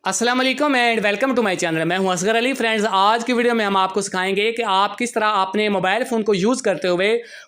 अस्सलाम वालेकुम and welcome to my channel. मैं हूं असगर अली। फ्रेंड्स, आज की वीडियो में हम आपको सिखाएंगे कि आप किस तरह अपने मोबाइल फ़ोन को यूज़ करते हुए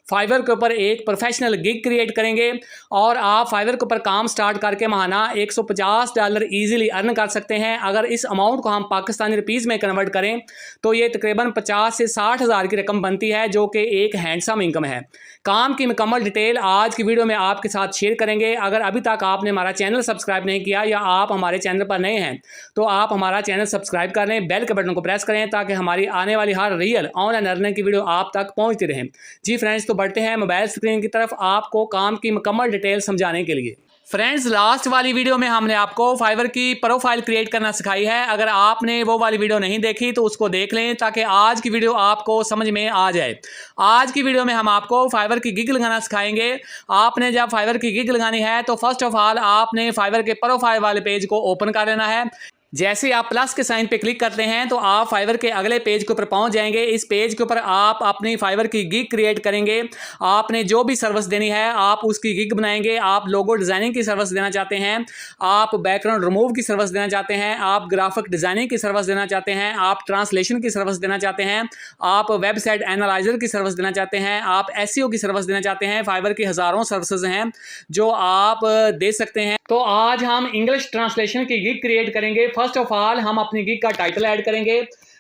फाइवर के ऊपर एक प्रोफेशनल गिग क्रिएट करेंगे और आप फाइवर के ऊपर काम स्टार्ट करके माहाना $150 ईजिली अर्न कर सकते हैं। अगर इस अमाउंट को हम पाकिस्तानी रुपीज़ में कन्वर्ट करें तो ये तकरीबन 50 से 60 हज़ार की रकम बनती है, जो कि एक हैंडसम इनकम है। काम की मुकम्मल डिटेल आज की वीडियो में आपके साथ शेयर करेंगे। अगर अभी तक आपने हमारा चैनल सब्सक्राइब नहीं किया या आप हमारे चैनल पर नए हैं तो आप हमारा चैनल सब्सक्राइब कर लें, बेल के बटन को प्रेस करें ताकि हमारी आने वाली हर रियल ऑनलाइन अर्निंग की वीडियो आप तक पहुंचती रहे। जी फ्रेंड्स, तो बढ़ते हैं मोबाइल स्क्रीन की तरफ आपको काम की मुकम्मल डिटेल समझाने के लिए। फ्रेंड्स, लास्ट वाली वीडियो में हमने आपको फाइवर की प्रोफाइल क्रिएट करना सिखाई है। अगर आपने वो वाली वीडियो नहीं देखी तो उसको देख लें ताकि आज की वीडियो आपको समझ में आ जाए। आज की वीडियो में हम आपको फाइवर की गिग लगाना सिखाएंगे। आपने जब फाइवर की गिग लगानी है तो फर्स्ट ऑफ ऑल आपने फाइवर के प्रोफाइल वाले पेज को ओपन कर लेना है। जैसे आप प्लस के साइन पे क्लिक करते हैं तो आप फाइवर के अगले पेज के ऊपर पहुंच जाएंगे। इस पेज के ऊपर आप अपनी फाइवर की गिग क्रिएट करेंगे। आपने जो भी सर्विस देनी है आप उसकी गिग बनाएंगे। आप लोगो डिज़ाइनिंग की सर्विस देना चाहते हैं, आप बैकग्राउंड रिमूव की सर्विस देना चाहते हैं, आप ग्राफिक डिज़ाइनिंग की सर्विस देना चाहते हैं, आप ट्रांसलेशन की सर्विस देना चाहते हैं, आप वेबसाइट एनालाइजर की सर्विस देना चाहते हैं, आप एसईओ की सर्विस देना चाहते हैं। फाइवर की हज़ारों सर्विसेज हैं जो आप दे सकते हैं। तो आज हम इंग्लिश ट्रांसलेशन की गिग क्रिएट करेंगे। फर्स्ट ऑफ ऑल हम अपनी गिग का टाइटल ऐड करेंगे।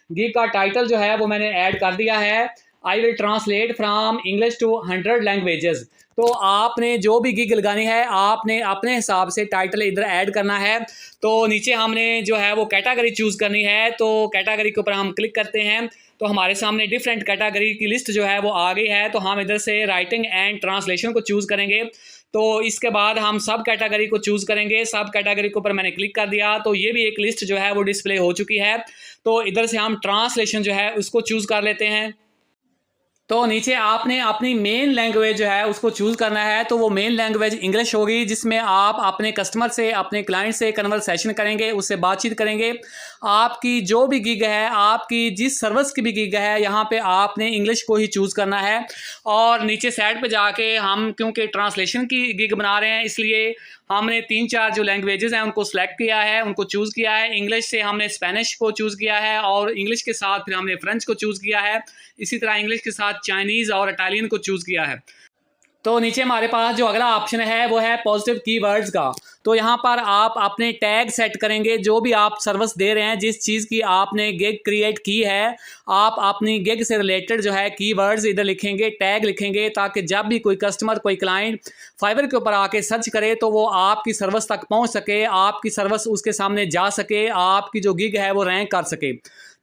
गिग का टाइटल जो है वो मैंने ऐड कर दिया है, I will translate from English to 100 languages. तो आपने जो भी गिग लगानी है आपने अपने हिसाब से टाइटल इधर ऐड करना है। तो नीचे हमने जो है वो कैटेगरी चूज़ करनी है। तो कैटेगरी के ऊपर हम क्लिक करते हैं तो हमारे सामने डिफरेंट कैटेगरी की लिस्ट जो है वो आ गई है। तो हम इधर से राइटिंग एंड ट्रांसलेशन को चूज़ करेंगे। तो इसके बाद हम सब कैटेगरी को चूज़ करेंगे। सब कैटेगरी के ऊपर मैंने क्लिक कर दिया तो ये भी एक लिस्ट जो है वो डिस्प्ले हो चुकी है। तो इधर से हम ट्रांसलेशन जो है उसको चूज़ कर लेते हैं। तो नीचे आपने अपनी मेन लैंग्वेज जो है उसको चूज़ करना है। तो वो मेन लैंग्वेज इंग्लिश होगी, जिसमें आप अपने कस्टमर से, अपने क्लाइंट से कन्वर्सेशन करेंगे, उससे बातचीत करेंगे। आपकी जो भी गिग है, आपकी जिस सर्विस की भी गिग है, यहाँ पे आपने इंग्लिश को ही चूज़ करना है। और नीचे साइड पे जाके हम क्योंकि ट्रांसलेशन की गिग बना रहे हैं इसलिए हमने 3-4 जो लैंग्वेजेस हैं उनको सेलेक्ट किया है, उनको चूज़ किया है। इंग्लिश से हमने स्पेनिश को चूज़ किया है और इंग्लिश के साथ फिर हमने फ्रेंच को चूज़ किया है। इसी तरह इंग्लिश के साथ चाइनीज़ और इटालियन को चूज़ किया है। तो नीचे हमारे पास जो अगला ऑप्शन है वो है पॉजिटिव कीवर्ड्स का। तो यहाँ पर आप अपने टैग सेट करेंगे। जो भी आप सर्विस दे रहे हैं, जिस चीज़ की आपने गिग क्रिएट की है, आप अपनी गिग से रिलेटेड जो है कीवर्ड्स इधर लिखेंगे, टैग लिखेंगे, ताकि जब भी कोई कस्टमर, कोई क्लाइंट फाइवर के ऊपर आके सर्च करे तो वो आपकी सर्विस तक पहुँच सके, आपकी सर्विस उसके सामने जा सके, आपकी जो गिग है वो रैंक कर सके।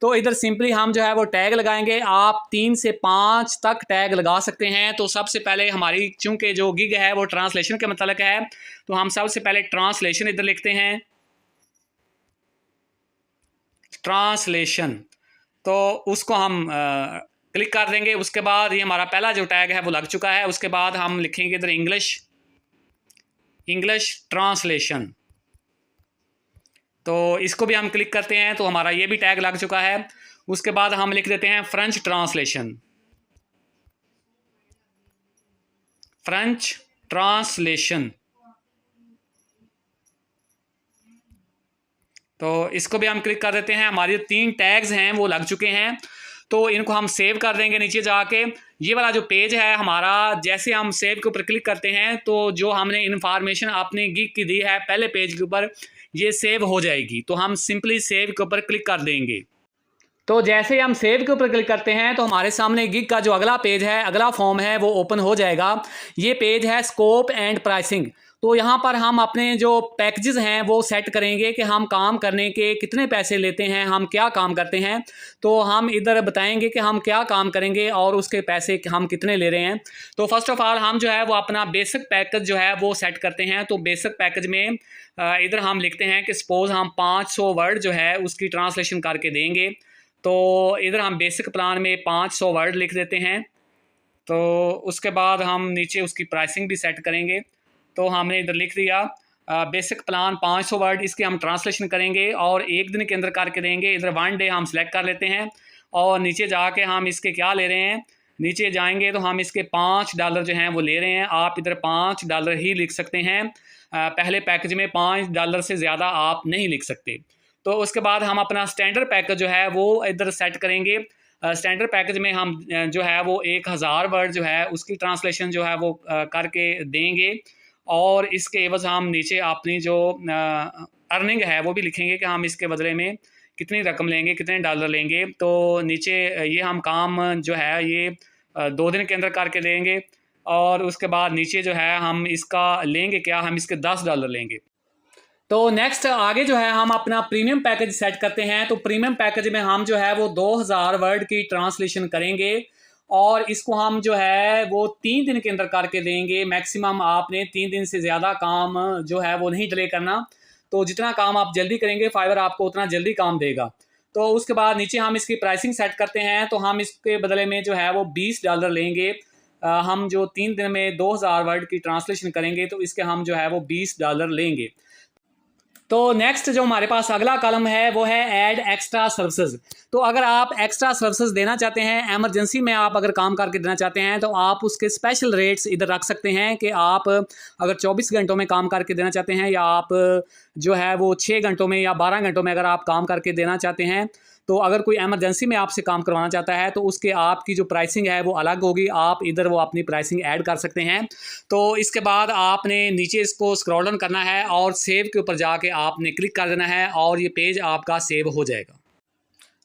तो इधर सिंपली हम जो है वो टैग लगाएंगे। आप 3 से 5 तक टैग लगा सकते हैं। तो सबसे पहले हमारी चूंकि जो गिग है वो ट्रांसलेशन के मतलब है तो हम सबसे पहले ट्रांसलेशन इधर लिखते हैं, ट्रांसलेशन। तो उसको हम क्लिक कर देंगे। उसके बाद ये हमारा पहला जो टैग है वो लग चुका है। उसके बाद हम लिखेंगे इधर इंग्लिश, इंग्लिश ट्रांसलेशन। तो इसको भी हम क्लिक करते हैं तो हमारा ये भी टैग लग चुका है। उसके बाद हम लिख देते हैं फ्रेंच ट्रांसलेशन, फ्रेंच ट्रांसलेशन। तो इसको भी हम क्लिक कर देते हैं। हमारे 3 टैग्स हैं वो लग चुके हैं। तो इनको हम सेव कर देंगे नीचे जाके। ये वाला जो पेज है हमारा, जैसे हम सेव के ऊपर क्लिक करते हैं तो जो हमने इन्फॉर्मेशन अपनी गिग की दी है पहले पेज के ऊपर, ये सेव हो जाएगी। तो हम सिंपली सेव के ऊपर क्लिक कर देंगे। तो जैसे हम सेव के ऊपर क्लिक करते हैं तो हमारे सामने गिग का जो अगला पेज है, अगला फॉर्म है वो ओपन हो जाएगा। ये पेज है स्कोप एंड प्राइसिंग। तो यहाँ पर हम अपने जो पैकेजेस हैं वो सेट करेंगे कि हम काम करने के कितने पैसे लेते हैं, हम क्या काम करते हैं। तो हम इधर बताएंगे कि हम क्या काम करेंगे और उसके पैसे हम कितने ले रहे हैं। तो फर्स्ट ऑफ ऑल हम जो है वो अपना बेसिक पैकेज जो है वो सेट करते हैं। तो बेसिक पैकेज में इधर हम लिखते हैं कि सपोज हम 500 वर्ड जो है उसकी ट्रांसलेशन करके देंगे। तो इधर हम बेसिक प्लान में 500 वर्ड लिख देते हैं। तो उसके बाद हम नीचे उसकी प्राइसिंग भी सेट करेंगे। तो हमने इधर लिख दिया बेसिक प्लान 500 वर्ड, इसके हम ट्रांसलेशन करेंगे और 1 दिन के अंदर करके देंगे। इधर 1 डे हम सेलेक्ट कर लेते हैं और नीचे जाके हम इसके क्या ले रहे हैं, नीचे जाएंगे तो हम इसके $5 जो हैं वो ले रहे हैं। आप इधर $5 ही लिख सकते हैं। पहले पैकेज में $5 से ज़्यादा आप नहीं लिख सकते। तो उसके बाद हम अपना स्टैंडर्ड पैकेज जो है वो इधर सेट करेंगे। स्टैंडर्ड पैकेज में हम जो है वो 1000 वर्ड जो है उसकी ट्रांसलेशन जो है वो करके देंगे, और इसके एवज हम नीचे अपनी जो अर्निंग है वो भी लिखेंगे कि हम इसके बदले में कितनी रकम लेंगे, कितने डॉलर लेंगे। तो नीचे ये हम काम जो है ये 2 दिन के अंदर करके देंगे, और उसके बाद नीचे जो है हम इसका लेंगे क्या, हम इसके $10 लेंगे। तो नेक्स्ट आगे जो है हम अपना प्रीमियम पैकेज सेट करते हैं। तो प्रीमियम पैकेज में हम जो है वो 2000 वर्ड की ट्रांसलेशन करेंगे, और इसको हम जो है वो 3 दिन के अंदर करके देंगे। मैक्सिमम आपने 3 दिन से ज़्यादा काम जो है वो नहीं डिले करना। तो जितना काम आप जल्दी करेंगे फाइवर आपको उतना जल्दी काम देगा। तो उसके बाद नीचे हम इसकी प्राइसिंग सेट करते हैं। तो हम इसके बदले में जो है वो $20 लेंगे। हम जो 3 दिन में 2000 वर्ड की ट्रांसलेशन करेंगे तो इसके हम जो है वो $20 लेंगे। तो नेक्स्ट जो हमारे पास अगला कॉलम है वो है ऐड एक्स्ट्रा सर्विसेज। तो अगर आप एक्स्ट्रा सर्विसेज देना चाहते हैं, एमरजेंसी में आप अगर काम करके देना चाहते हैं, तो आप उसके स्पेशल रेट्स इधर रख सकते हैं कि आप अगर 24 घंटों में काम करके देना चाहते हैं, या आप जो है वो 6 घंटों में या 12 घंटों में अगर आप काम करके देना चाहते हैं, तो अगर कोई एमरजेंसी में आपसे काम करवाना चाहता है तो उसके आपकी जो प्राइसिंग है वो अलग होगी। आप इधर वो अपनी प्राइसिंग ऐड कर सकते हैं। तो इसके बाद आपने नीचे इसको स्क्रॉल डाउन करना है और सेव के ऊपर जाके आपने क्लिक कर देना है, और ये पेज आपका सेव हो जाएगा।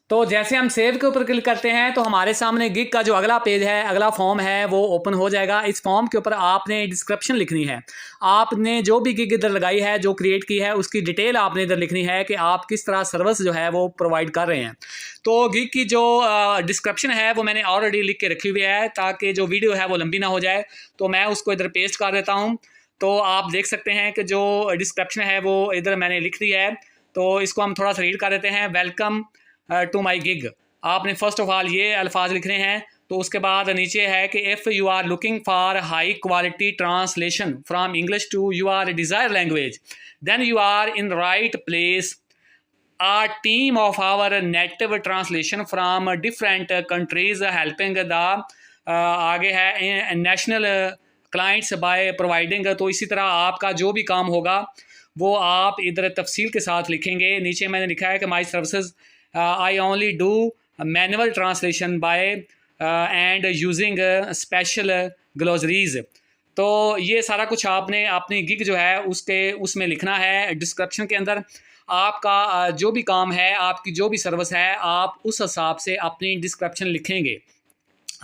तो जैसे हम सेव के ऊपर क्लिक करते हैं तो हमारे सामने गिग का जो अगला पेज है, अगला फॉर्म है वो ओपन हो जाएगा। इस फॉर्म के ऊपर आपने डिस्क्रिप्शन लिखनी है। आपने जो भी गिग इधर लगाई है, जो क्रिएट की है, उसकी डिटेल आपने इधर लिखनी है कि आप किस तरह सर्विस जो है वो प्रोवाइड कर रहे हैं। तो गिग की जो डिस्क्रिप्शन है वो मैंने ऑलरेडी लिख के रखी हुई है, ताकि जो वीडियो है वो लंबी ना हो जाए। तो मैं उसको इधर पेस्ट कर देता हूँ। तो आप देख सकते हैं कि जो डिस्क्रिप्शन है वो इधर मैंने लिख दी है। तो इसको हम थोड़ा सा रीड कर देते हैं। वेलकम टू माई गिग, आपने फर्स्ट ऑफ ऑल ये अल्फाज लिखने हैं। तो उसके बाद नीचे है कि if you are looking for high quality translation from English to your desire language, then you are in right place. A team of our native translation from different countries helping the आगे है national clients by providing. तो इसी तरह आपका जो भी काम होगा वो आप इधर तफसील के साथ लिखेंगे। नीचे मैंने लिखा है कि my services I only do manual translation by and using special glossaries. तो ये सारा कुछ आपने अपनी गिग जो है उसमें लिखना है। डिस्क्रिप्शन के अंदर आपका जो भी काम है, आपकी जो भी सर्विस है, आप उस हिसाब से अपनी डिस्क्रिप्शन लिखेंगे।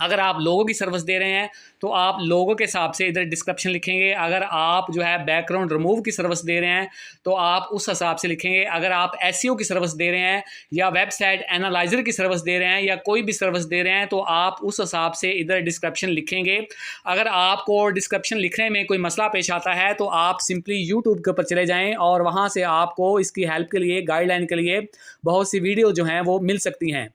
अगर आप लोगों की सर्विस दे रहे हैं तो आप लोगों के हिसाब से इधर डिस्क्रिप्शन लिखेंगे। अगर आप जो है बैकग्राउंड रिमूव की सर्विस दे रहे हैं तो आप उस हिसाब से लिखेंगे। अगर आप एसईओ की सर्विस दे रहे हैं या वेबसाइट एनालाइजर की सर्विस दे रहे हैं या कोई भी सर्विस दे रहे हैं तो आप उस हिसाब से इधर डिस्क्रिप्शन लिखेंगे। अगर आपको डिस्क्रिप्शन लिखने में कोई मसला पेश आता है तो आप सिंपली यूट्यूब के ऊपर चले जाएँ, और वहाँ से आपको इसकी हेल्प के लिए, गाइडलाइन के लिए बहुत सी वीडियो जो हैं वो मिल सकती हैं।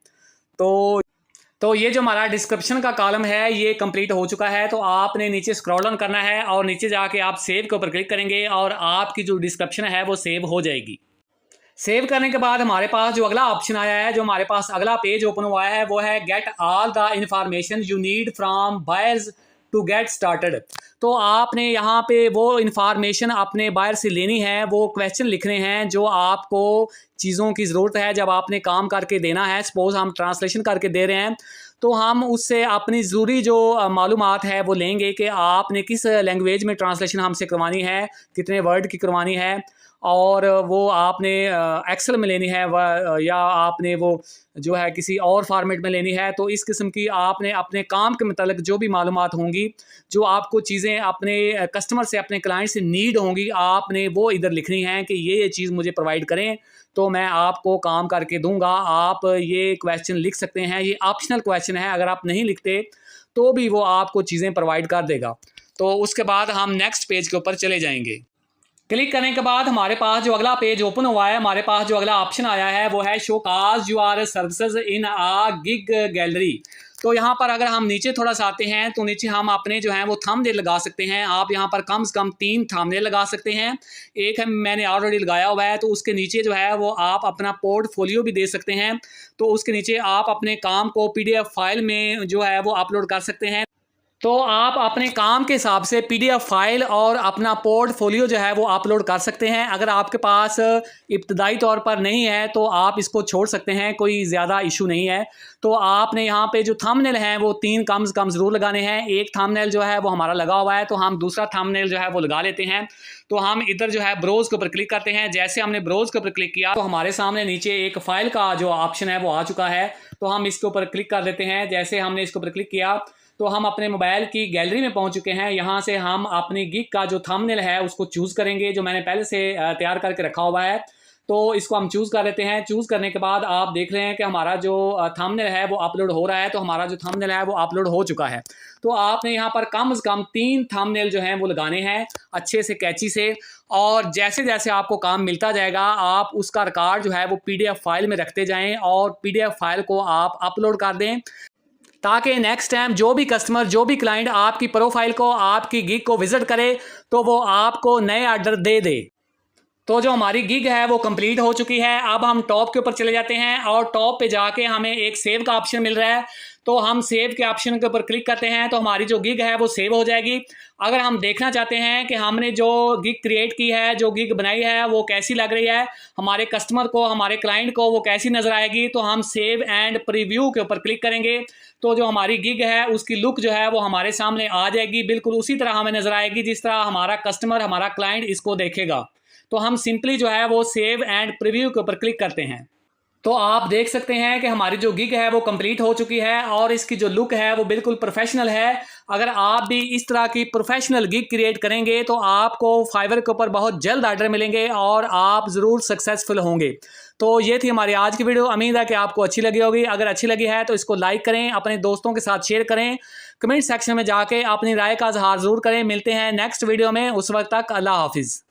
तो ये जो हमारा डिस्क्रिप्शन का कॉलम है ये कंप्लीट हो चुका है। तो आपने नीचे स्क्रॉल डाउन करना है और नीचे जाके आप सेव के ऊपर क्लिक करेंगे और आपकी जो डिस्क्रिप्शन है वो सेव हो जाएगी। सेव करने के बाद हमारे पास जो अगला ऑप्शन आया है, जो हमारे पास अगला पेज ओपन हुआ है, वो है get all the information you need from buyers to get started. तो आपने यहाँ पे वो इन्फॉर्मेशन अपने बायर से लेनी है, वो क्वेश्चन लिखने हैं जो आपको चीज़ों की ज़रूरत है जब आपने काम करके देना है। सपोज़ हम ट्रांसलेशन करके दे रहे हैं तो हम उससे अपनी ज़रूरी जो मालूमात है वो लेंगे कि आपने किस लैंग्वेज में ट्रांसलेशन हमसे करवानी है, कितने वर्ड की करवानी है, और वो आपने एक्सेल में लेनी है या आपने वो जो है किसी और फॉर्मेट में लेनी है। तो इस किस्म की आपने अपने काम के मतलब जो भी मालूमात होंगी, जो आपको चीज़ें अपने कस्टमर से, अपने क्लाइंट से नीड होंगी, आपने वो इधर लिखनी है कि ये चीज़ मुझे प्रोवाइड करें तो मैं आपको काम करके दूंगा। आप ये क्वेश्चन लिख सकते हैं, ये ऑप्शनल क्वेश्चन है, अगर आप नहीं लिखते तो भी वो आपको चीज़ें प्रोवाइड कर देगा। तो उसके बाद हम नेक्स्ट पेज के ऊपर चले जाएंगे। क्लिक करने के बाद हमारे पास जो अगला पेज ओपन हुआ है, हमारे पास जो अगला ऑप्शन आया है वो है showcase your services in a gig gallery. तो यहाँ पर अगर हम नीचे थोड़ा सा आते हैं तो नीचे हम अपने जो है वो थंबनेल लगा सकते हैं। आप यहाँ पर कम से कम 3 थंबनेल लगा सकते हैं। एक है मैंने ऑलरेडी लगाया हुआ है, तो उसके नीचे जो है वो आप अपना पोर्टफोलियो भी दे सकते हैं। तो उसके नीचे आप अपने काम को PDF फाइल में जो है वो अपलोड कर सकते हैं। तो आप अपने काम के हिसाब से पीडीएफ फाइल और अपना पोर्टफोलियो जो है वो अपलोड कर सकते हैं। अगर आपके पास इब्तदाई तौर पर नहीं है तो आप इसको छोड़ सकते हैं, कोई ज़्यादा इशू नहीं है। तो आपने यहाँ पे जो थंबनेल हैं वो 3 कम से कम ज़रूर लगाने हैं। एक थंबनेल जो है वो हमारा लगा हुआ है, तो हम दूसरा थंबनेल जो है वो लगा लेते हैं। तो हम इधर जो है ब्रोज़ के ऊपर क्लिक करते हैं। जैसे हमने ब्रोज़ के ऊपर क्लिक किया तो हमारे सामने नीचे एक फ़ाइल का जो ऑप्शन है वो आ चुका है। तो हम इसके ऊपर क्लिक कर देते हैं। जैसे हमने इसके ऊपर क्लिक किया तो हम अपने मोबाइल की गैलरी में पहुंच चुके हैं। यहाँ से हम अपनी गिग का जो थंबनेल है उसको चूज़ करेंगे, जो मैंने पहले से तैयार करके रखा हुआ है। तो इसको हम चूज़ कर लेते हैं। चूज़ करने के बाद आप देख रहे हैं कि हमारा जो थंबनेल है वो अपलोड हो रहा है। तो हमारा जो थंबनेल है वो अपलोड हो चुका है। तो आपने यहाँ पर कम से कम 3 थंबनेल जो हैं वो लगाने हैं अच्छे से कैची से। और जैसे जैसे आपको काम मिलता जाएगा आप उसका रिकॉर्ड जो है वो पीडीएफ फाइल में रखते जाएं और पीडीएफ फाइल को आप अपलोड कर दें, ताकि नेक्स्ट टाइम जो भी कस्टमर, जो भी क्लाइंट आपकी प्रोफाइल को, आपकी गिग को विजिट करे तो वो आपको नए ऑर्डर दे दे। तो जो हमारी गिग है वो कंप्लीट हो चुकी है। अब हम टॉप के ऊपर चले जाते हैं और टॉप पे जाके हमें एक सेव का ऑप्शन मिल रहा है। तो हम सेव के ऑप्शन के ऊपर क्लिक करते हैं तो हमारी जो गिग है वो सेव हो जाएगी। अगर हम देखना चाहते हैं कि हमने जो गिग क्रिएट की है, जो गिग बनाई है वो कैसी लग रही है, हमारे कस्टमर को, हमारे क्लाइंट को वो कैसी नज़र आएगी, तो हम सेव एंड प्रीव्यू के ऊपर क्लिक करेंगे। तो जो हमारी गिग है उसकी लुक जो है वो हमारे सामने आ जाएगी, बिल्कुल उसी तरह हमें नज़र आएगी जिस तरह हमारा कस्टमर, हमारा क्लाइंट इसको देखेगा। तो हम सिंपली जो है वो सेव एंड प्रीव्यू के ऊपर क्लिक करते हैं। तो आप देख सकते हैं कि हमारी जो गिग है वो कंप्लीट हो चुकी है और इसकी जो लुक है वो बिल्कुल प्रोफेशनल है। अगर आप भी इस तरह की प्रोफेशनल गिग क्रिएट करेंगे तो आपको फाइवर के ऊपर बहुत जल्द ऑर्डर मिलेंगे और आप ज़रूर सक्सेसफुल होंगे। तो ये थी हमारी आज की वीडियो। उम्मीद है कि आपको अच्छी लगी होगी। अगर अच्छी लगी है तो इसको लाइक करें, अपने दोस्तों के साथ शेयर करें, कमेंट सेक्शन में जाके अपनी राय का इजहार ज़रूर करें। मिलते हैं नेक्स्ट वीडियो में, उस वक्त तक अल्लाह हाफिज़।